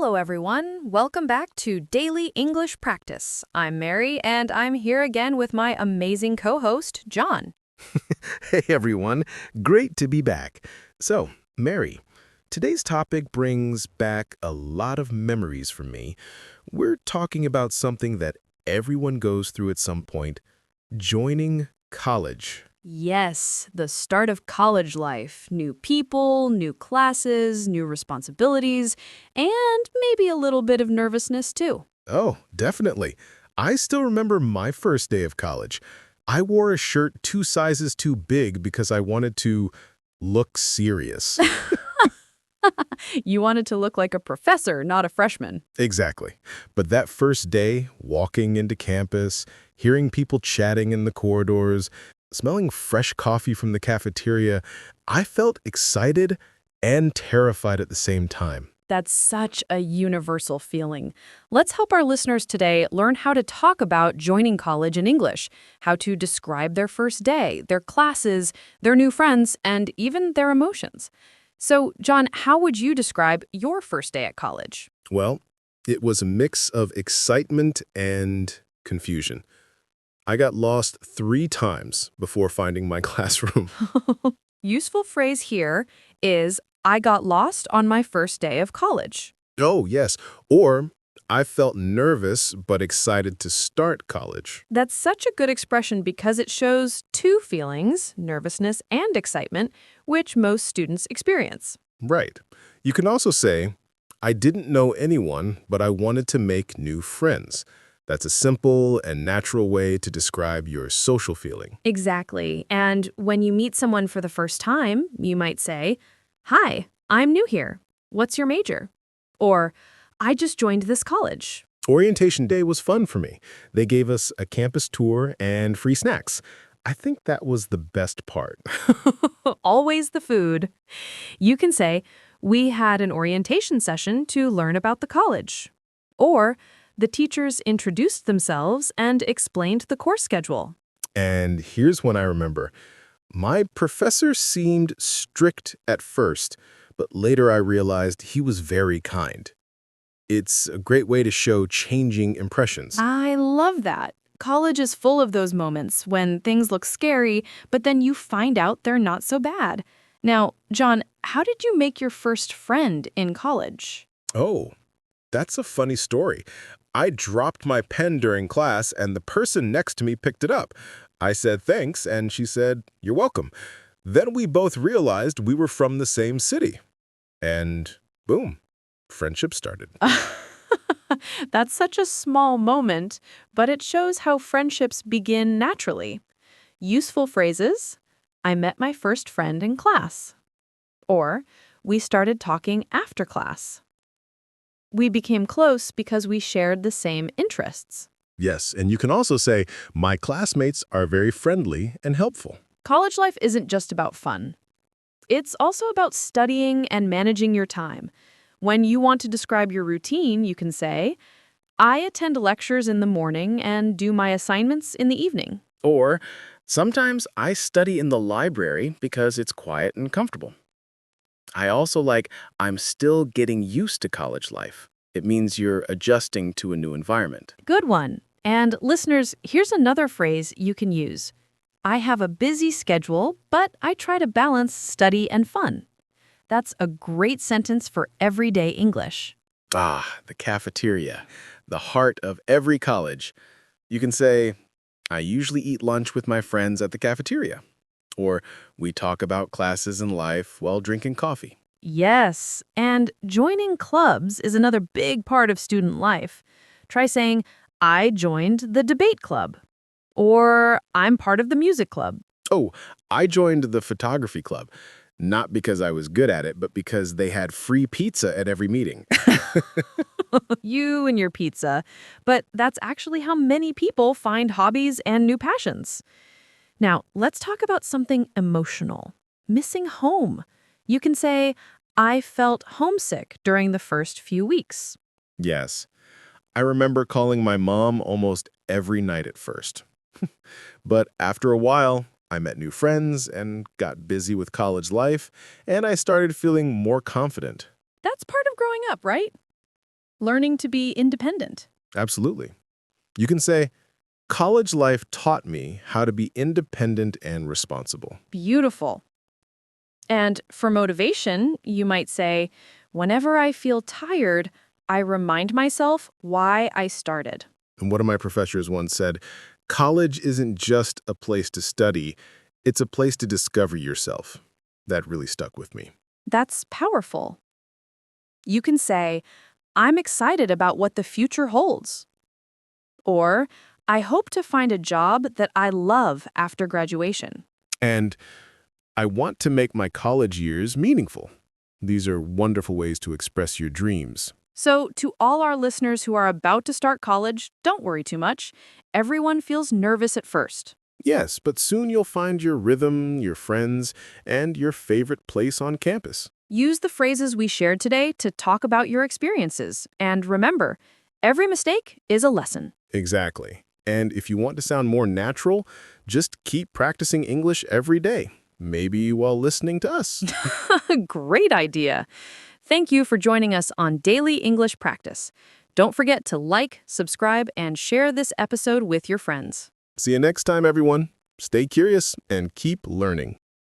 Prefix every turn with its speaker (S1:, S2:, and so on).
S1: Hello, everyone. Welcome back to Daily English Practice. I'm Mary, and I'm here again with my amazing co-host, John.
S2: Hey everyone, great to be back. So, Mary, today's topic brings back a lot of memories for me. We're talking about something that everyone goes through at some point, joining college.
S1: Yes, the start of college life. New people, new classes, new responsibilities, and maybe a little bit of nervousness, too.
S2: Oh, definitely. I still remember my first day of college. I wore a shirt 2 sizes too big because I wanted to look serious.
S1: You wanted to look like a professor, not a freshman.
S2: Exactly. But that first day, walking into campus, hearing people chatting in the corridors, smelling fresh coffee from the cafeteria, I felt excited and terrified at the same time.
S1: That's such a universal feeling. Let's help our listeners today learn how to talk about joining college in English, how to describe their first day, their classes, their new friends, and even their emotions. So, John, how would you describe your first day at college?
S2: Well, it was a mix of excitement and confusion. I got lost 3 times before finding my classroom.
S1: Useful phrase here is I got lost on my first day of college.
S2: Oh, yes. Or I felt nervous but excited to start college.
S1: That's such a good expression because it shows two feelings, nervousness and excitement, which most students experience.
S2: Right. You can also say, I didn't know anyone, but I wanted to make new friends. That's a simple and natural way to describe your social feeling.
S1: Exactly. And when you meet someone for the first time, you might say, Hi, I'm new here. What's your major? Or, I just joined this college.
S2: Orientation day was fun for me. They gave us a campus tour and free snacks. I think that was the best part.
S1: Always the food. You can say, We had an orientation session to learn about the college. Or, the teachers introduced themselves and explained the course schedule.
S2: And here's when I remember. My professor seemed strict at first, but later I realized he was very kind. It's a great way to show changing impressions.
S1: I love that. College is full of those moments when things look scary, but then you find out they're not so bad. Now, John, how did you make your first friend in college?
S2: Oh, that's a funny story. I dropped my pen during class and the person next to me picked it up. I said thanks and she said, "You're welcome." Then we both realized we were from the same city. And boom, friendship started.
S1: That's such a small moment, but it shows how friendships begin naturally. Useful phrases, I met my first friend in class. Or, we started talking after class. We became close because we shared the same interests.
S2: Yes, and you can also say, my classmates are very friendly and helpful.
S1: College life isn't just about fun. It's also about studying and managing your time. When you want to describe your routine, you can say, I attend lectures in the morning and do my assignments in the evening.
S3: Or, sometimes I study in the library because it's quiet and comfortable. I also I'm still getting used to college life. It means you're adjusting to a new environment.
S1: Good one. And listeners, here's another phrase you can use. I have a busy schedule, but I try to balance study and fun. That's a great sentence for everyday English.
S3: Ah, the cafeteria, the heart of every college. You can say, I usually eat lunch with my friends at the cafeteria. Or, we talk about classes and life while drinking coffee.
S1: Yes, and joining clubs is another big part of student life. Try saying, I joined the debate club. Or, I'm part of the music club.
S2: Oh, I joined the photography club. Not because I was good at it, but because they had free pizza at every meeting.
S1: You and your pizza. But that's actually how many people find hobbies and new passions. Now, let's talk about something emotional. Missing home. You can say, I felt homesick during the first few weeks.
S2: Yes. I remember calling my mom almost every night at first. But after a while, I met new friends and got busy with college life, and I started feeling more confident.
S1: That's part of growing up, right? learning to be independent.
S2: Absolutely. You can say, college life taught me how to be independent and responsible.
S1: Beautiful. And for motivation, you might say, whenever I feel tired, I remind myself why I started.
S2: And one of my professors once said, college isn't just a place to study, it's a place to discover yourself. That really stuck with me.
S1: That's powerful. You can say, I'm excited about what the future holds. Or, I hope to find a job that I love after graduation.
S2: And I want to make my college years meaningful. These are wonderful ways to express your dreams.
S1: So, to all our listeners who are about to start college, don't worry too much. Everyone feels nervous at first.
S2: Yes, but soon you'll find your rhythm, your friends, and your favorite place on campus.
S1: Use the phrases we shared today to talk about your experiences. And remember, every mistake is a lesson.
S2: Exactly. And if you want to sound more natural, just keep practicing English every day, maybe while listening to us.
S1: Great idea. Thank you for joining us on Daily English Practice. Don't forget to like, subscribe, and share this episode with your friends.
S2: See you next time, everyone. Stay curious and keep learning.